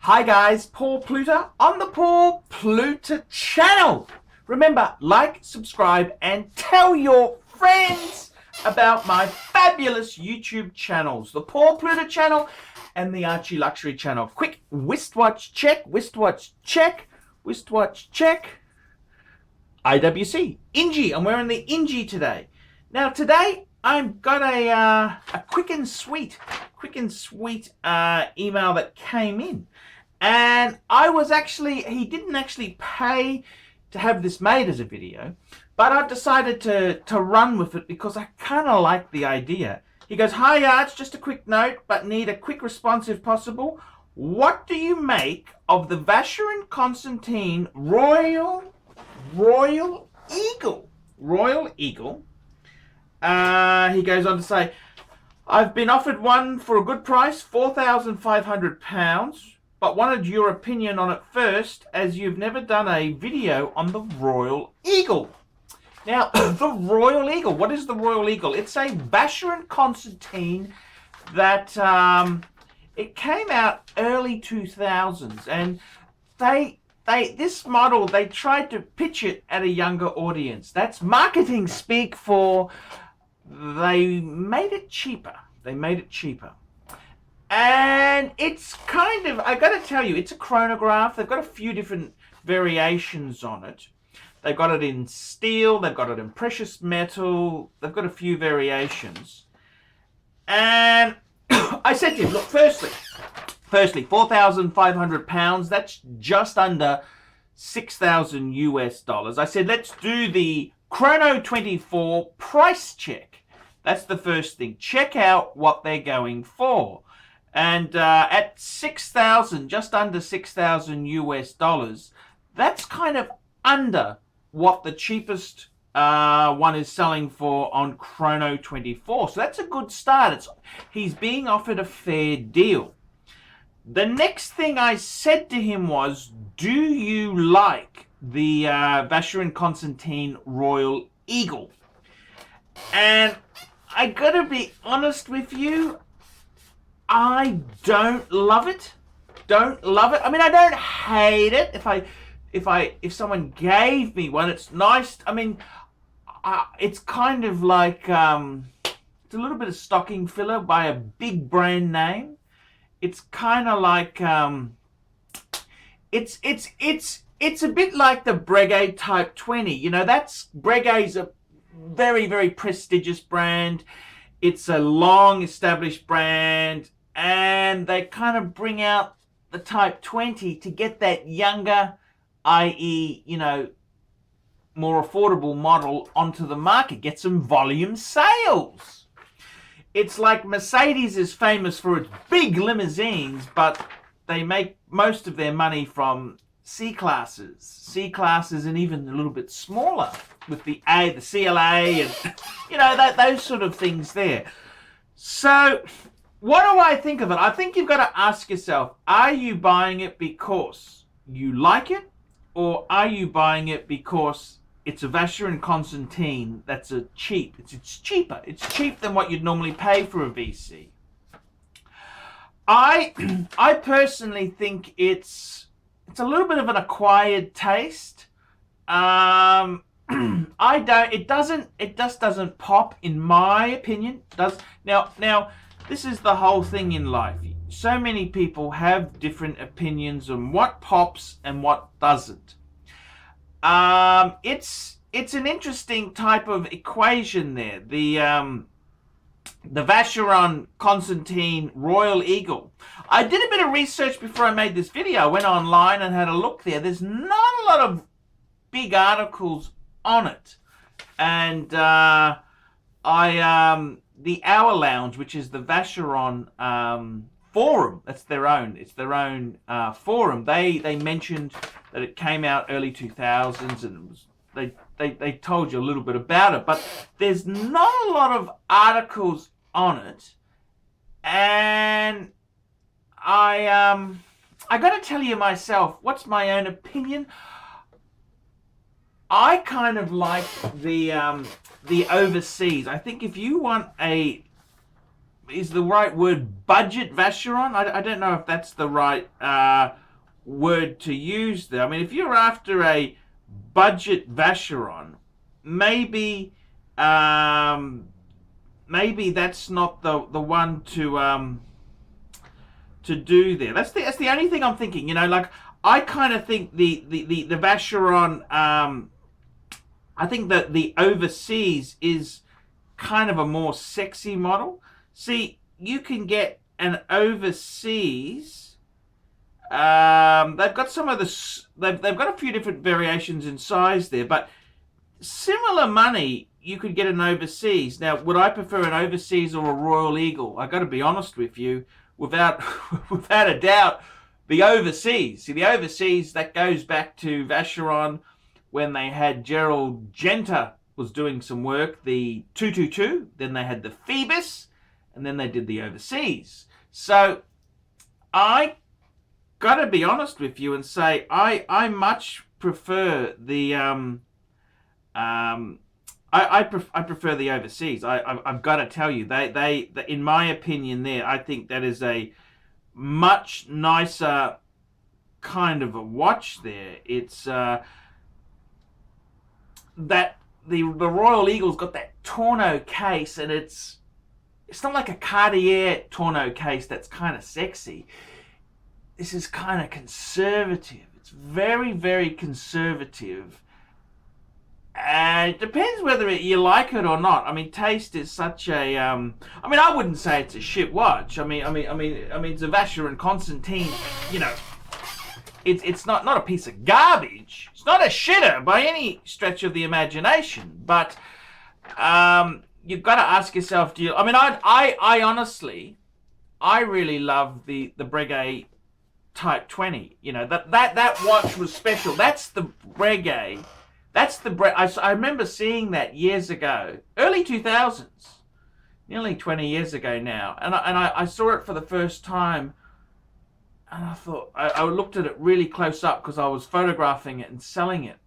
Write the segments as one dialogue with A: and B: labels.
A: Hi guys, Paul Pluta on the Paul Pluta channel. Remember, like, subscribe, and tell your friends about my fabulous YouTube channels. The Paul Pluta channel and the Archie Luxury channel. Quick wristwatch check, wristwatch check, wristwatch check. IWC, Ingy. I'm wearing the Ingy today. Now today, I've got a quick and sweet email that came in. And he didn't actually pay to have this made as a video, but I've decided to run with it because I kind of like the idea. He goes, "Hi Arch, just a quick note, but need a quick response if possible. What do you make of the Vacheron Constantin Royal Eagle? Royal Eagle." He goes on to say, "I've been offered one for a good price, £4,500. But wanted your opinion on it first, as you've never done a video on the Royal Eagle." Now, the Royal Eagle, what is the Royal Eagle? It's a Vacheron Constantin that it came out early 2000s, and this model, they tried to pitch it at a younger audience. That's marketing speak for they made it cheaper. And it's kind of, I gotta tell you, it's a chronograph. They've got a few different variations on it. They've got it in steel, they've got it in precious metal, they've got a few variations. And I said to him, look, firstly, £4,500, that's just under 6,000 US dollars. I said, let's do the Chrono 24 price check. That's the first thing. Check out what they're going for. And at 6,000, just under 6,000 US dollars, that's kind of under what the cheapest one is selling for on Chrono 24. So that's a good start. He's being offered a fair deal. The next thing I said to him was, do you like the Vacheron Constantin Royal Eagle? And I gotta be honest with you, I don't love it. I mean, I don't hate it. If someone gave me one, it's nice. I mean, it's kind of like it's a little bit of stocking filler by a big brand name. It's kind of like it's a bit like the Breguet Type 20. You know, Breguet's a very, very prestigious brand. It's a long established brand, and they kind of bring out the Type 20 to get that younger, i.e., you know, more affordable model onto the market, get some volume sales. It's like Mercedes is famous for its big limousines, but they make most of their money from C-classes, and even a little bit smaller with the CLA, and you know, those sort of things there. So what do I think of it? I think you've got to ask yourself, are you buying it because you like it, or are you buying it because it's a Vacheron Constantin that's cheap? It's cheaper. It's cheap than what you'd normally pay for a VC. I personally think it's a little bit of an acquired taste. It just doesn't pop, in my opinion. Now this is the whole thing in life. So many people have different opinions on what pops and what doesn't. It's an interesting type of equation there. The Vacheron Constantin Royal Eagle. I did a bit of research before I made this video. I went online and had a look there. There's not a lot of big articles on it. And the Hour Lounge, which is the Vacheron forum, it's their own forum. They mentioned that it came out early 2000s, and they told you a little bit about it, but there's not a lot of articles on it. And I got to tell you myself, what's my own opinion? I kind of like the overseas. I think if you want a is the right word budget Vacheron? I don't know if that's the right word to use there. I mean, if you're after a budget Vacheron, maybe maybe that's not the one to do there. That's the only thing I'm thinking. You know, like I kind of think the Vacheron. I think that the Overseas is kind of a more sexy model. See, you can get an Overseas. They've got some of the. They've got a few different variations in size there, but similar money, you could get an Overseas. Now, would I prefer an Overseas or a Royal Eagle? I got to be honest with you, without a doubt, the Overseas. See, the Overseas, that goes back to Vacheron when they had Gerald Genter was doing some work, the 222, then they had the Phoebus, and then they did the Overseas. So I got to be honest with you and say I much prefer the I prefer the Overseas. I've got to tell you, they in my opinion there, I think that is a much nicer kind of a watch there. It's that the Royal Eagle's got that Tourneau case, and it's not like a Cartier Tourneau case that's kind of sexy. This is kind of conservative. It's very, very conservative. And it depends whether you like it or not. I mean, taste is such a. I mean, I wouldn't say it's a shit watch. I mean, it's a Vacheron Constantin. You know, it's not a piece of garbage. It's not a shitter by any stretch of the imagination. But you've got to ask yourself, do you? I mean, I honestly, I really love the Breguet Type 20. You know, that watch was special. That's the Breguet. That's the I remember seeing that years ago, early 2000s, nearly 20 years ago now, and I saw it for the first time, and I thought I looked at it really close up because I was photographing it and selling it,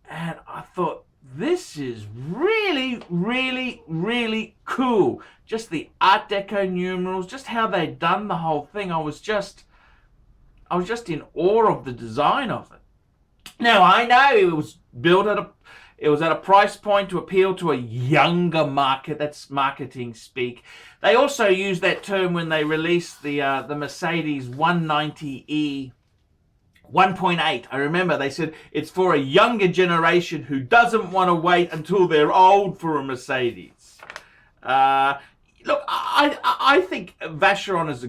A: and I thought, this is really, really, really cool. Just the Art Deco numerals, just how they'd done the whole thing. I was just in awe of the design of it. Now, I know it was built at a price point to appeal to a younger market. That's marketing speak. They also used that term when they released the Mercedes 190e 1.8. I remember they said it's for a younger generation who doesn't want to wait until they're old for a Mercedes. Look, I think Vacheron is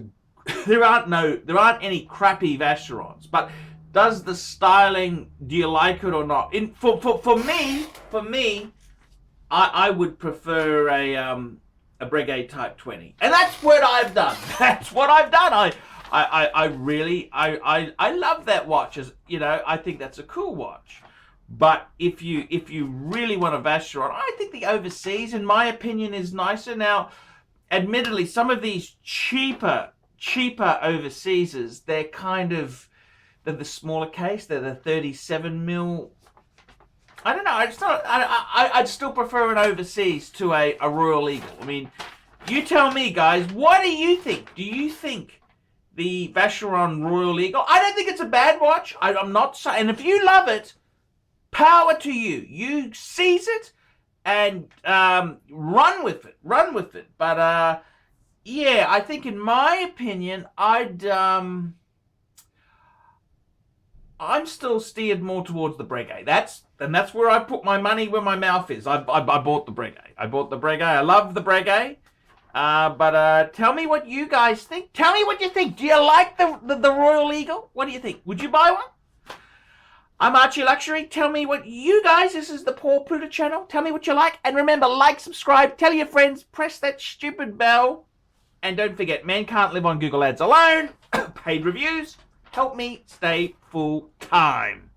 A: there aren't any crappy Vacherons, but does the styling, do you like it or not? For me, I would prefer a Breguet Type 20, and that's what I've done. That's what I've done. I really love that watch. As you know, I think that's a cool watch. But if you really want a Vacheron, I think the Overseas, in my opinion, is nicer. Now, admittedly, some of these cheaper Overseas, they're the smaller case. They're the 37mm. I don't know. I'd still prefer an Overseas to a Royal Eagle. I mean, you tell me, guys. What do you think? Do you think the Vacheron Royal Eagle? I don't think it's a bad watch. I'm not saying. And if you love it, power to you. You seize it and run with it. Run with it. But yeah, I think in my opinion, I'm still steered more towards the Breguet. That's where I put my money where my mouth is. I bought the Breguet. I love the Breguet. But tell me what you guys think. Tell me what you think. Do you like the Royal Eagle? What do you think? Would you buy one? I'm Archie Luxury. Tell me what you guys. This is the Paul Pluta channel. Tell me what you like. And remember, like, subscribe, tell your friends, press that stupid bell. And don't forget, man can't live on Google Ads alone. Paid reviews help me stay full time.